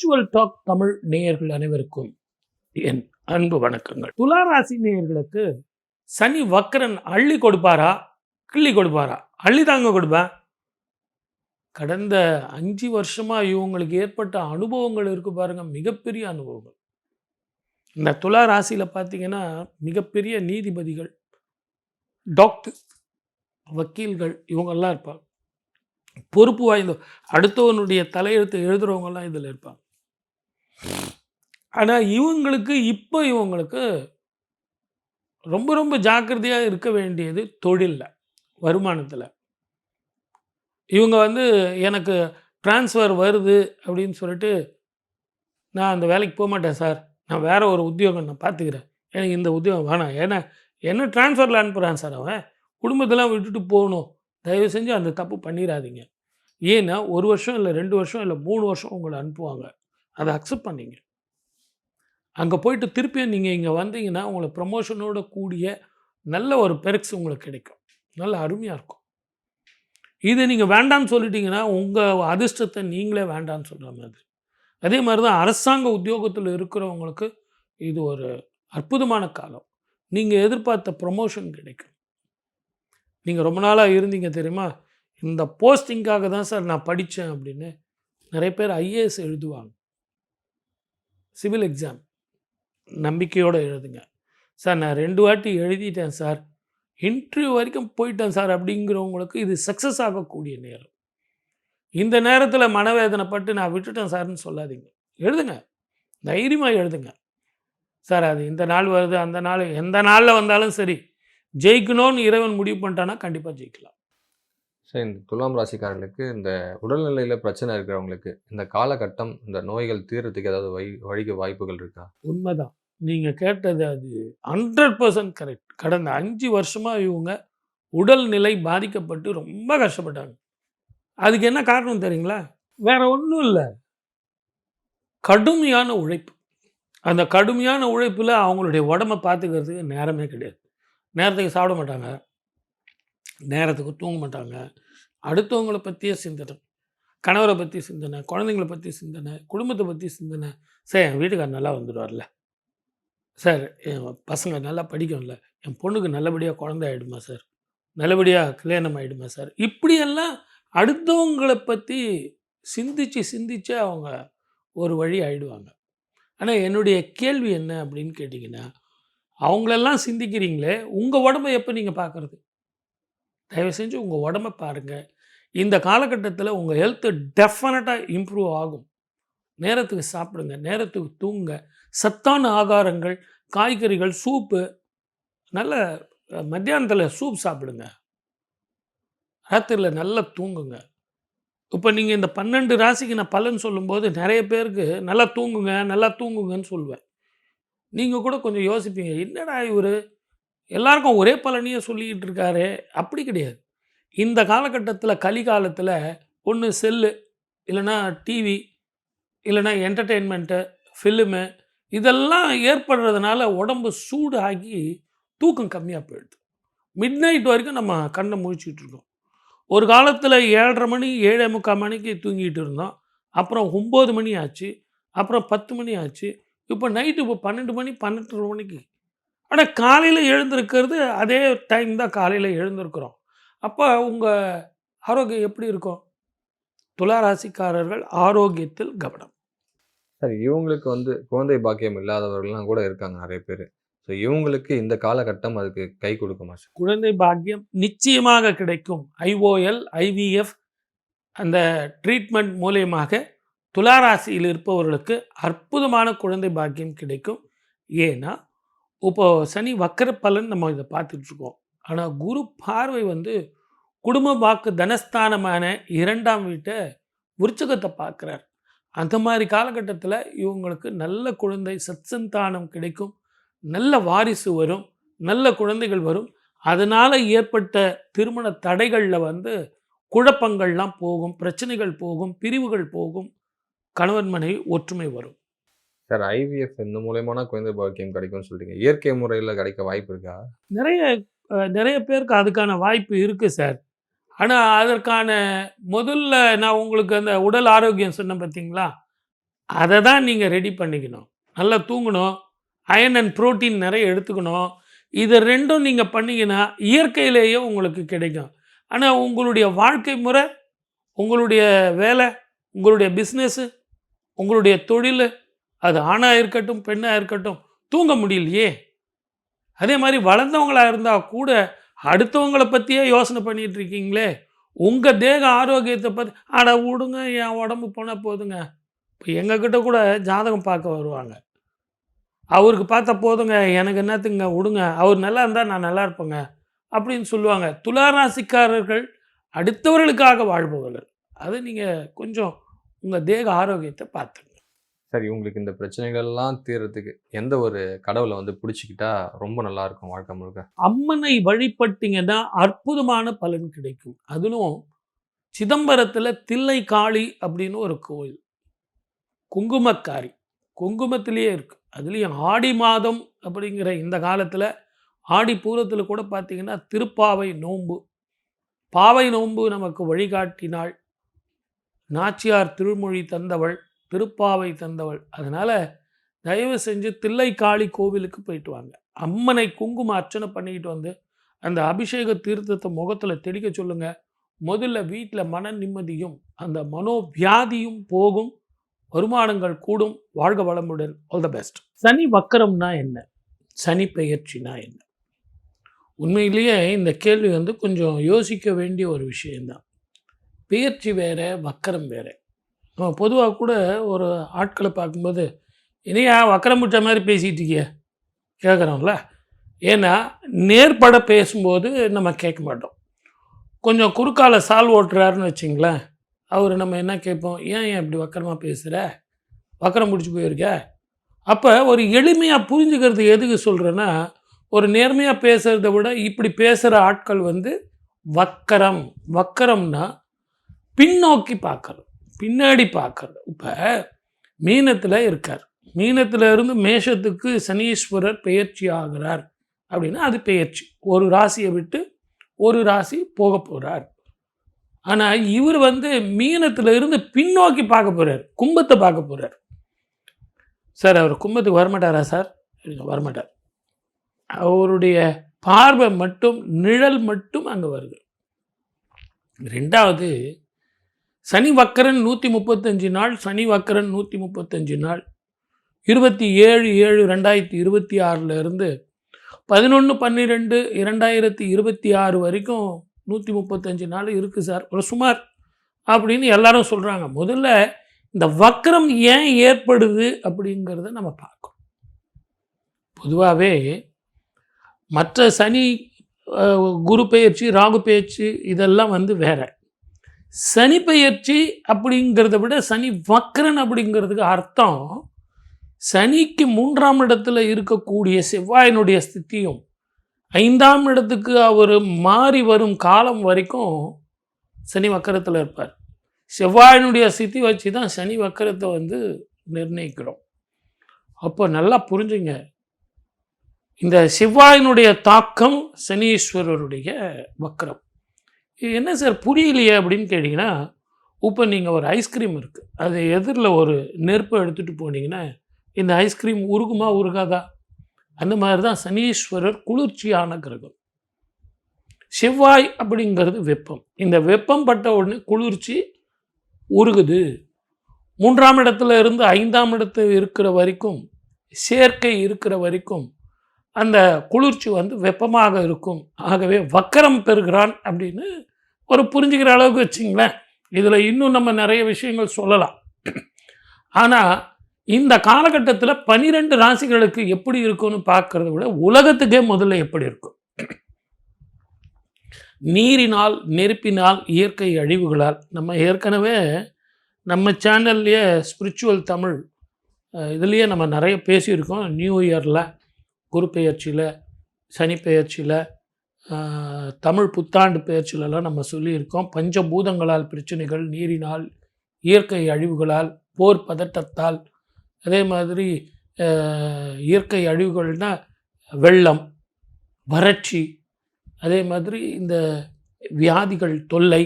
Spiritual talk Tamil நேயர்கள் அனைவருக்கும் என் அன்பு வணக்கங்கள். துளாராசி நேயர்களுக்கு சனி வக்கரன் அள்ளி கொடுப்பாரா, கிள்ளி கொடுப்பாரா? அள்ளி தாங்க கொடுப்பேன். கடந்த 5 வருஷமா இவங்களுக்கு ஏற்பட்ட அனுபவங்கள் இருக்கு பாருங்க, மிகப்பெரிய அனுபவங்கள். இந்த துலா ராசியில பார்த்தீங்கன்னா மிகப்பெரிய நீதிபதிகள், டாக்டர், வக்கீல்கள் இவங்கெல்லாம் இருப்பாங்க. பொறுப்பு வாய்ந்த அடுத்தவனுடைய தலையெழுத்து எழுதுறவங்கெல்லாம் இதில் இருப்பாங்க. ஆனால் இவங்களுக்கு ரொம்ப ரொம்ப ஜாக்கிரதையாக இருக்க வேண்டியது தொழிலில், வருமானத்தில். இவங்க எனக்கு ட்ரான்ஸ்ஃபர் வருது அப்படின்னு சொல்லிட்டு, நான் அந்த வேலைக்கு போக மாட்டேன் சார், நான் வேறு ஒரு உத்தியோகம் நான் பார்த்துக்கிறேன், எனக்கு இந்த உத்தியோகம் வேணாம், ஏன்னா என்ன ட்ரான்ஸ்ஃபரில் அனுப்புகிறான் சார் அவன், குடும்பத்தெல்லாம் விட்டுட்டு போகணும், தயவு செஞ்சு அந்த தப்பு பண்ணிடாதீங்க. ஏன்னா 1 வருஷம் இல்லை 2 வருஷம் இல்லை 3 வருஷம் உங்களை அனுப்புவாங்க. அதை அக்செப்ட் பண்ணிங்க. அங்கே போயிட்டு திருப்பியும் நீங்கள் இங்கே வந்தீங்கன்னா உங்களை ப்ரமோஷனோட கூடிய நல்ல ஒரு பெருக்ஸ் உங்களுக்கு கிடைக்கும், நல்ல அருமையாக இருக்கும். இதை நீங்கள் வேண்டான்னு சொல்லிட்டீங்கன்னா உங்கள் அதிர்ஷ்டத்தை நீங்களே வேண்டான்னு சொல்கிற மாதிரி. அதே மாதிரி தான் அரசாங்க உத்தியோகத்தில் இருக்கிறவங்களுக்கு இது ஒரு அற்புதமான காலம். நீங்கள் எதிர்பார்த்த ப்ரமோஷன் கிடைக்கும். நீங்கள் ரொம்ப நாளாக இருந்தீங்க தெரியுமா, இந்த போஸ்டிங்காக தான் சார் நான் படித்தேன் அப்படின்னு நிறைய பேர் ஐஏஎஸ் எழுதுவாங்க. சிவில் எக்ஸாம் நம்பிக்கையோடு எழுதுங்க சார், நான் 2 வாட்டி எழுதிட்டேன் சார், இன்டர்வியூ வரைக்கும் போயிட்டேன் சார் அப்படிங்கிறவங்களுக்கு இது சக்ஸஸ் ஆகக்கூடிய நேரம். இந்த நேரத்தில் மனவேதனைப்பட்டு நான் விட்டுட்டேன் சார்னு சொல்லாதீங்க. எழுதுங்க, தைரியமாக எழுதுங்க. சார் அது இந்த நாள் வருது, அந்த நாள் எந்த நாளில் வந்தாலும் சரி, ஜெயிக்கணும்னு இறைவன் முடிவு பண்ணிட்டான்னா கண்டிப்பாக ஜெயிக்கலாம். சார், இந்த துலாம் ராசிக்காரர்களுக்கு இந்த உடல்நிலையில் பிரச்சனை இருக்கிறவங்களுக்கு இந்த காலகட்டம் இந்த நோய்கள் தீர்றதுக்கு ஏதாவது வழிக்கு வாய்ப்புகள் இருக்கா? உண்மைதான், நீங்கள் கேட்டது அது 100% கரெக்ட். கடந்த 5 வருஷமாக இவங்க உடல்நிலை பாதிக்கப்பட்டு ரொம்ப கஷ்டப்பட்டாங்க. அதுக்கு என்ன காரணம் தெரியுங்களா? வேற ஒன்றும் இல்லை, கடுமையான உழைப்பு. அந்த கடுமையான உழைப்பில் அவங்களுடைய உடம்பை பார்த்துக்கிறதுக்கு நேரமே கிடையாது. நேரத்துக்கு சாப்பிட மாட்டாங்க, நேரத்துக்கு தூங்க மாட்டாங்க, அடுத்தவங்களை பற்றியே சிந்தனை, கணவரை பற்றி சிந்தனை, குழந்தைங்களை பற்றி சிந்தனை, குடும்பத்தை பற்றி சிந்தனை. சார் என் வீட்டுக்கார் நல்லா வந்துடுவார்ல சார், என் பசங்க நல்லா படிக்கும்ல, என் பொண்ணுக்கு நல்லபடியாக குழந்தை ஆகிடுமா சார், நல்லபடியாக கல்யாணம் ஆகிடுமா சார், இப்படியெல்லாம் அடுத்தவங்களை பற்றி சிந்திச்சு அவங்க ஒரு வழி ஆகிடுவாங்க. ஆனால் என்னுடைய கேள்வி என்ன அப்படின்னு கேட்டிங்கன்னா, அவங்களெல்லாம் சிந்திக்கிறீங்களே, உங்கள் உடம்பை எப்போ நீங்கள் பார்க்குறது? தயவு செஞ்சு உங்கள் உடம்பை பாருங்கள். இந்த காலகட்டத்தில் உங்கள் ஹெல்த்து டெஃபினட்டாக இம்ப்ரூவ் ஆகும். நேரத்துக்கு சாப்பிடுங்க, நேரத்துக்கு தூங்குங்க, சத்தான ஆகாரங்கள், காய்கறிகள், சூப்பு, நல்ல மத்தியானத்தில் சூப் சாப்பிடுங்க, ராத்திரியில் நல்லா தூங்குங்க. இப்போ நீங்கள் இந்த 12 ராசிக்கு நான் பலன் சொல்லும்போது நிறைய பேருக்கு நல்லா தூங்குங்கன்னு சொல்லுவேன். நீங்கள் கூட கொஞ்சம் யோசிப்பீங்க, என்னடா இவர் எல்லாருக்கும் ஒரே பலனையே சொல்லிக்கிட்டு இருக்காரு. அப்படி கிடையாது. இந்த காலகட்டத்தில், கலிகாலத்தில், ஒன்று செல்லு, இல்லைன்னா டிவி, இல்லைன்னா என்டர்டெயின்மெண்ட்டு, ஃபில்மு, இதெல்லாம் ஏற்படுறதுனால உடம்பு சூடு ஆகி தூக்கம் கம்மியாக போயிடுது. மிட் நைட் வரைக்கும் நம்ம கண்ணை முழிச்சிக்கிட்டு இருக்கோம். ஒரு காலத்தில் 7:30 மணி 7:45 மணிக்கு தூங்கிட்டு இருந்தோம், அப்புறம் 9 மணி ஆச்சு, அப்புறம் 10 மணி ஆச்சு, இப்போ நைட்டு 12 மணி 12:30 மணிக்கு. ஆனால் காலையில் எழுந்திருக்கிறது அதே டைம் தான் காலையில் எழுந்திருக்கிறோம். அப்போ உங்கள் ஆரோக்கியம் எப்படி இருக்கும்? துளாராசிக்காரர்கள் ஆரோக்கியத்தில் கவனம். சார், இவங்களுக்கு குழந்தை பாக்கியம் இல்லாதவர்கள்லாம் கூட இருக்காங்க நிறைய பேர். ஸோ இவங்களுக்கு இந்த காலகட்டம் அதுக்கு கை கொடுக்குமா சார்? குழந்தை பாக்கியம் நிச்சயமாக கிடைக்கும். IOL, IVF அந்த ட்ரீட்மெண்ட் மூலியமாக துளாராசியில் இருப்பவர்களுக்கு அற்புதமான குழந்தை பாக்கியம் கிடைக்கும். ஏன்னா இப்போது சனி வக்கர பலன் நம்ம இதை பார்த்துட்ருக்கோம். ஆனால் குரு பார்வை குடும்ப வாக்கு தனஸ்தானமான 2ஆம் வீட்டை, விருச்சிகத்தை பார்க்குறார். அந்த மாதிரி காலகட்டத்தில் இவங்களுக்கு நல்ல குழந்தை சத்சந்தானம் கிடைக்கும், நல்ல வாரிசு வரும், நல்ல குழந்தைகள் வரும். அதனால் ஏற்பட்ட திருமண தடைகளில் குழப்பங்கள்லாம் போகும், பிரச்சனைகள் போகும், பிரிவுகள் போகும், கணவன் மனைவி ஒற்றுமை வரும். சார், IVF இந்த மூலயமான குழந்தை பாக்கியம் கிடைக்கும்னு சொல்லிட்டீங்க. இயற்கை முறையில் கிடைக்க வாய்ப்பு இருக்கா? நிறைய பேருக்கு அதுக்கான வாய்ப்பு இருக்குது சார். ஆனால் அதற்கான முதல்ல நான் உங்களுக்கு அந்த உடல் ஆரோக்கியம் சொன்னேன் பார்த்தீங்களா, அதை தான் நீங்கள் ரெடி பண்ணிக்கணும். நல்லா தூங்கணும், அயர்ன் அண்ட் புரோட்டீன் நிறைய எடுத்துக்கணும். இது 2ம் நீங்கள் பண்ணீங்கன்னா இயற்கையிலேயே உங்களுக்கு கிடைக்கும். ஆனால் உங்களுடைய வாழ்க்கை முறை, உங்களுடைய வேலை, உங்களுடைய பிஸ்னஸ்ஸு, உங்களுடைய தொழில், அது ஆணா இருக்கட்டும், பெண்ணா இருக்கட்டும், தூங்க முடியலையே. அதே மாதிரி வளர்ந்தவங்களா இருந்தா கூட அடுத்தவங்கள பற்றியே யோசனை பண்ணிட்டு இருக்கீங்களே. உங்கள் தேக ஆரோக்கியத்தை பற்றி அட விடுங்க, என் உடம்பு போனால் போதுங்க. இப்போ எங்ககிட்ட கூட ஜாதகம் பார்க்க வருவாங்க. அவருக்கு பார்த்தா போதுங்க, எனக்கு என்னத்துங்க விடுங்க, அவர் நல்லா இருந்தால் நான் நல்லா இருப்பேங்க அப்படின்னு சொல்லுவாங்க. துலா ராசிக்காரர்கள் அடுத்தவர்களுக்காக வாழ்பவர்கள். அதை நீங்கள் கொஞ்சம் உங்கள் தேக ஆரோக்கியத்தை பார்த்துங்க. சரி, உங்களுக்கு இந்த பிரச்சனைகள்லாம் தீர்றதுக்கு எந்த ஒரு கடவுளை வந்து பிடிச்சிக்கிட்டா ரொம்ப நல்லா இருக்கும் வாழ்க்கை முழுக்க? அம்மனை வழிபட்டீங்கன்னா அற்புதமான பலன் கிடைக்கும். அதிலும் சிதம்பரத்தில் தில்லை காளி அப்படின்னு ஒரு கோயில், குங்குமக்காரி, குங்குமத்திலேயே இருக்கு. அதுலேயும் ஆடி மாதம் அப்படிங்கிற இந்த காலத்தில் ஆடி பூரத்தில் கூட பார்த்தீங்கன்னா திருப்பாவை நோன்பு, பாவை நோன்பு நமக்கு வழிகாட்டினாள். நாச்சியார் திருமொழி தந்தவள், திருப்பாவை தந்தவள். அதனால் தயவு செஞ்சு தில்லை காளி கோவிலுக்கு போயிட்டு வாங்க. அம்மனை குங்கும அர்ச்சனை பண்ணிக்கிட்டு வந்து அந்த அபிஷேக தீர்த்தத்தை முகத்தில் தெளிக்க சொல்லுங்க. முதல்ல வீட்டில் மன நிம்மதியும் அந்த மனோவியாதியும் போகும், வருமானங்கள் கூடும். வாழ்க வளமுடன். All the best. சனி வக்கரம்னா என்ன, சனி பெயர்ச்சினா என்ன? உண்மையிலேயே இந்த கேள்வி வந்து கொஞ்சம் யோசிக்க வேண்டிய ஒரு விஷயந்தான். பெயர்ச்சி வேறு, வக்கரம் வேறு. நம்ம பொதுவாக கூட ஒரு ஆட்களை பார்க்கும்போது, இனியா வக்கரம் விட்ட மாதிரி பேசிகிட்டு இருக்கிய கேட்குறோம்ல. ஏன்னா நேர்பட பேசும்போது நம்ம கேட்க மாட்டோம். கொஞ்சம் குறுக்கால சால் ஓட்டுறாருன்னு வச்சிங்களேன், அவர் நம்ம என்ன கேட்போம், ஏன் இப்படி வக்கரமாக பேசுகிற, வக்கரம் பிடிச்சி போயிருக்க. அப்போ ஒரு எளிமையாக புரிஞ்சுக்கிறது எதுக்கு சொல்கிறேன்னா, ஒரு நேர்மையாக பேசுகிறத விட இப்படி பேசுகிற ஆட்கள் வந்து வக்கரம். வக்கரம்னா பின்னோக்கி பார்க்குறது, பின்னாடி பார்க்குறது. இப்போ மீனத்தில் இருக்கார், மீனத்தில் இருந்து மேஷத்துக்கு சனீஸ்வரர் பெயர்ச்சி ஆகிறார் அப்படின்னா அது பெயர்ச்சி. ஒரு ராசியை விட்டு ஒரு ராசி போக போகிறார். ஆனால் இவர் வந்து மீனத்தில் இருந்து பின்னோக்கி பார்க்க போகிறார், கும்பத்தை பார்க்க போகிறார். சார் அவர் கும்பத்துக்கு வரமாட்டாரா சார்? வரமாட்டார். அவருடைய பார்வை மட்டும், நிழல் மட்டும் அங்கே வருது. ரெண்டாவது, சனி வக்கரன் 135 நாள், சனி வக்கரன் 135 நாள் 27/7/2026 இருந்து 11/12/2026 வரைக்கும் 135 நாள் இருக்குது சார், ஒரு சுமார் அப்படின்னு எல்லாரும் சொல்கிறாங்க. முதல்ல இந்த வக்கரம் ஏன் ஏற்படுது அப்படிங்கிறத நம்ம பார்க்கணும். பொதுவாகவே மற்ற சனி, குரு பெயர்ச்சி, ராகு பெயர்ச்சி இதெல்லாம் வந்து வேற. சனி பெயர்ச்சி அப்படிங்கிறத விட சனி வக்கரன் அப்படிங்கிறதுக்கு அர்த்தம், சனிக்கு 3ஆம் இடத்துல இருக்கக்கூடிய செவ்வாயினுடைய ஸ்திதியும் 5ஆம் இடத்துக்கு அவர் மாறி வரும் காலம் வரைக்கும் சனி வக்கரத்தில் இருப்பார். செவ்வாயினுடைய ஸ்திதி வச்சு தான் சனி வக்கரத்தை வந்து நிர்ணயிக்கிறோம். அப்போ நல்லா புரிஞ்சுங்க, இந்த செவ்வாயினுடைய தாக்கம் சனீஸ்வரருடைய வக்கரம். என்ன சார் புரியலையே அப்படின்னு கேட்டிங்கன்னா, இப்போ நீங்கள் ஒரு ஐஸ்கிரீம் இருக்குது, அது எதிரில் ஒரு நெருப்பை எடுத்துகிட்டு போனீங்கன்னா இந்த ஐஸ்கிரீம் உருகுமா உருகாதா? அந்த மாதிரி தான் சனீஸ்வரர் குளிர்ச்சியான கிரகம். செவ்வாய் அப்படிங்கிறது வெப்பம். இந்த வெப்பம் பட்ட உடனே குளிர்ச்சி உருகுது. 3ஆம் இடத்துல இருந்து 5ஆம் இடத்துல இருக்கிற வரைக்கும், சேர்க்கை இருக்கிற வரைக்கும் அந்த குளிர்ச்சி வந்து வெப்பமாக இருக்கும். ஆகவே வக்கரம் பெறுகிறான் அப்படின்னு ஒரு புரிஞ்சுக்கிற அளவுக்கு வச்சிங்களேன். இதில் இன்னும் நம்ம நிறைய விஷயங்கள் சொல்லலாம். ஆனால் இந்த காலகட்டத்தில் 12 ராசிகளுக்கு எப்படி இருக்கும்னு பார்க்கறத விட உலகத்துக்கே முதல்ல எப்படி இருக்கும். நீரினால், நெருப்பினால், இயற்கை அழிவுகளால், நம்ம ஏற்கனவே நம்ம சேனல்லையே ஸ்பிரிச்சுவல் தமிழ் இதுலேயே நம்ம நிறைய பேசியிருக்கோம். நியூ இயரில், குரு பெயர்ச்சியில், சனி பெயர்ச்சியில், தமிழ் புத்தாண்டு பெயர்ச்சியிலலாம் நம்ம சொல்லியிருக்கோம். பஞ்சபூதங்களால் பிரச்சனைகள், நீரினால், இயற்கை அழிவுகளால், போர் பதட்டத்தால், அதே மாதிரி இயற்கை அழிவுகள்னால் வெள்ளம், வறட்சி, அதே மாதிரி இந்த வியாதிகள் தொல்லை,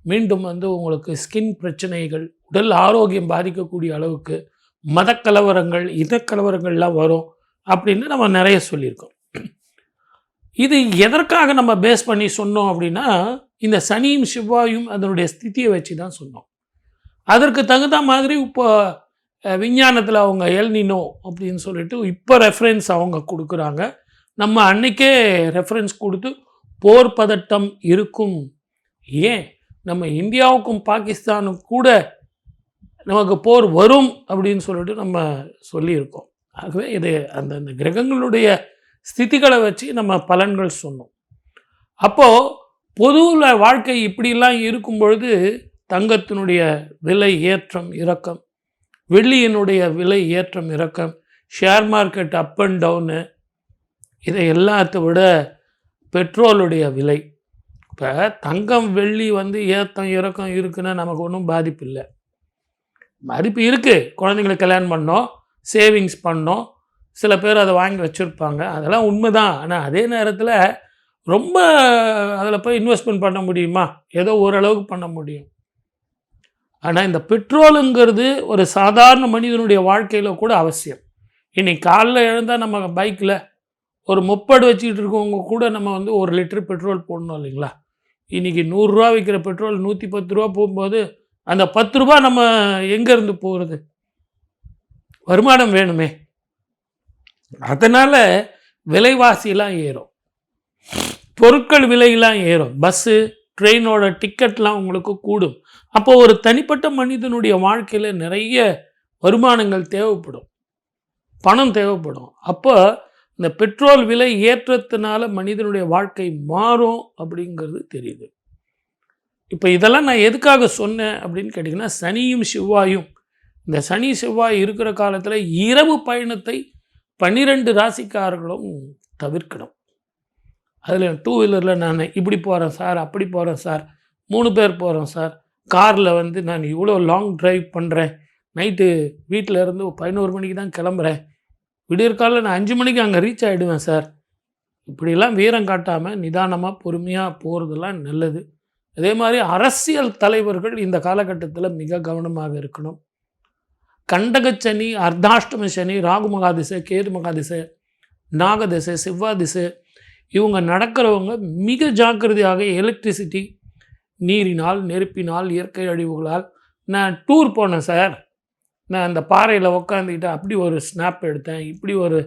மீண்டும் வந்து உங்களுக்கு ஸ்கின் பிரச்சனைகள், உடல் ஆரோக்கியம் பாதிக்கக்கூடிய அளவுக்கு மதக்கலவரங்கள், இனக்கலவரங்கள்லாம் வரும் அப்படின்னு நம்ம நிறைய சொல்லியிருக்கோம். இது எதற்காக நம்ம பேஸ் பண்ணி சொன்னோம் அப்படின்னா, இந்த சனியும் செவ்வாயும் அதனுடைய ஸ்திதியை வச்சு தான் சொன்னோம். அதற்கு தகுந்த மாதிரி இப்போ விஞ்ஞானத்தில் அவங்க எல்னினோ அப்படின்னு சொல்லிட்டு இப்போ ரெஃபரன்ஸ் அவங்க கொடுக்குறாங்க. நம்ம அன்னைக்கே ரெஃபரன்ஸ் கொடுத்து போர் பதட்டம் இருக்கும். ஏன் நம்ம இந்தியாவுக்கும் பாகிஸ்தானுக்கும் கூட நமக்கு போர் வரும் அப்படின்னு சொல்லிட்டு நம்ம சொல்லியிருக்கோம். ஆகவே இது அந்த கிரகங்களுடைய ஸ்திதிகளை வச்சு நம்ம பலன்கள் சொன்னோம். அப்போது பொதுவில் வாழ்க்கை இப்படிலாம் இருக்கும் பொழுது தங்கத்தினுடைய விலை ஏற்றம் இறக்கம், வெள்ளியினுடைய விலை ஏற்றம் இறக்கம், share market up and down, இதை எல்லாத்தை விட பெட்ரோலுடைய விலை. இப்போ தங்கம் வெள்ளி வந்து ஏற்றம் இறக்கம் இருக்குன்னா நமக்கு ஒன்றும் பாதிப்பு இல்லை. மதிப்பு இருக்குது. குழந்தைங்களுக்கு கல்யாணம் பண்ணோம், சேவிங்ஸ் பண்ணோம், சில பேர் அதை வாங்கி வச்சுருப்பாங்க, அதெல்லாம் உண்மை தான். ஆனால் அதே நேரத்தில் ரொம்ப அதில் போய் இன்வெஸ்ட்மெண்ட் பண்ண முடியுமா? ஏதோ ஓரளவுக்கு பண்ண முடியும். ஆனால் இந்த பெட்ரோலுங்கிறது ஒரு சாதாரண மனிதனுடைய வாழ்க்கையில் கூட அவசியம். இன்னைக்கு காலைல எழுந்தால் நம்ம பைக்கில் ஒரு முப்படு வச்சுக்கிட்டு இருக்கவங்க கூட நம்ம வந்து 1 லிட்டர் பெட்ரோல் போடணும் இல்லைங்களா? இன்றைக்கி 100 ரூபா விற்கிற பெட்ரோல் 110 ரூபா போகும்போது அந்த 10 ரூபா நம்ம எங்கேருந்து போகிறது? வருமானம் வேணுமே. அதனால் விலைவாசிலாம் ஏறும், பொருட்கள் விலையெல்லாம் ஏறும், பஸ்ஸு ட்ரெயினோட டிக்கெட்லாம் உங்களுக்கு கூடும். அப்போ ஒரு தனிப்பட்ட மனிதனுடைய வாழ்க்கையில் நிறைய வருமானங்கள் தேவைப்படும், பணம் தேவைப்படும். அப்போ இந்த பெட்ரோல் விலை ஏற்றத்தினால மனிதனுடைய வாழ்க்கை மாறும் அப்படிங்கிறது தெரியுது. இப்போ இதெல்லாம் நான் எதுக்காக சொன்னேன் அப்படின்னு கேட்டிங்கன்னா, சனியும் செவ்வாயும், இந்த சனி செவ்வாய் இருக்கிற காலத்தில் இரவு பயணத்தை 12 ராசிக்காரர்களும் தவிர்க்கணும். அதில் 2 வீலரில் நான் இப்படி போகிறேன் சார், அப்படி போகிறேன் சார், 3 பேர் போகிறோம் சார், காரில் வந்து நான் இவ்வளோ லாங் ட்ரைவ் பண்ணுறேன், நைட்டு வீட்டில் இருந்து 11 மணிக்கு தான் கிளம்புறேன், விடியற்காலில் நான் 5 மணிக்கு அங்கே ரீச் ஆகிடுவேன் சார். இப்படிலாம் வீரம் காட்டாமல் நிதானமாக பொறுமையாக போகிறதெல்லாம் நல்லது. அதே மாதிரி அரசியல் தலைவர்கள் இந்த காலகட்டத்தில் மிக கவனமாக இருக்கணும். கண்டகச்சனி, அர்த்தாஷ்டம சனி, ராகு மகாதிசை, கேது மகாதிசை, நாகதிசை, செவ்வாதிசை, இவங்க நடக்கிறவங்க மிக ஜாக்கிரதையாக எலக்ட்ரிசிட்டி, நீரினால், நெருப்பினால், இயற்கை அழிவுகளால். நான் டூர் போனேன் சார், நான் அந்த பாறையில் உக்காந்துக்கிட்டு அப்படி ஒரு ஸ்னாப் எடுத்தேன், இப்படி ஒரு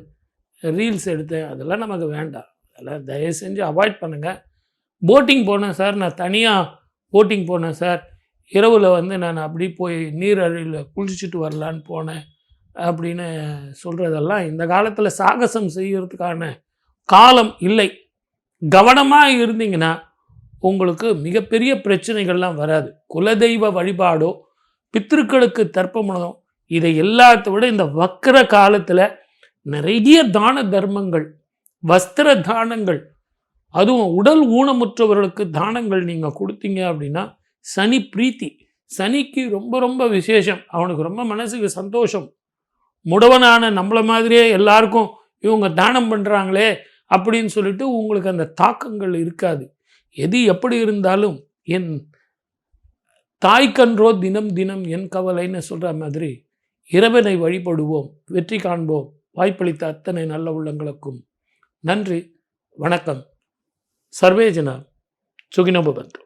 ரீல்ஸ் எடுத்தேன், அதெல்லாம் நமக்கு வேண்டாம். அதெல்லாம் தயவு செஞ்சு அவாய்ட் பண்ணுங்கள். போட்டிங் போனேன் சார், நான் தனியாக போட்டிங் போனேன் சார், இரவில் வந்து நான் அப்படி போய் நீரழியில் குளிச்சுட்டு வரலான்னு போனேன் அப்படின்னு சொல்கிறதெல்லாம் இந்த காலத்தில் சாகசம் செய்கிறதுக்கான காலம் இல்லை. கவனமாக இருந்தீங்கன்னா உங்களுக்கு மிகப்பெரிய பிரச்சனைகள்லாம் வராது. குலதெய்வ வழிபாடோ, பித்திருக்களுக்கு தர்ப்பணமோ, இதை எல்லாத்த விட இந்த வக்கர காலத்தில் நிறைய தான தர்மங்கள், வஸ்திர தானங்கள், அதுவும் உடல் ஊனமுற்றவர்களுக்கு தானங்கள் நீங்கள் கொடுத்தீங்க அப்படின்னா சனி பிரீத்தி, சனிக்கு ரொம்ப ரொம்ப விசேஷம், அவனுக்கு ரொம்ப மனசுக்கு சந்தோஷம். முடவனான நம்மளை மாதிரியே எல்லாருக்கும் இவங்க தானம் பண்ணுறாங்களே அப்படின்னு சொல்லிட்டு உங்களுக்கு அந்த தாக்கங்கள் இருக்காது. எது எப்படி இருந்தாலும் என் தாய்க்கன்றோ தினம் தினம் என் கவலைன்னு சொல்கிற மாதிரி இறைவனை வழிபடுவோம், வெற்றி காண்போம். வாய்ப்பளித்த அத்தனை நல்ல உள்ளங்களுக்கும் நன்றி, வணக்கம். சர்வே ஜனா சுகினோ பவந்து.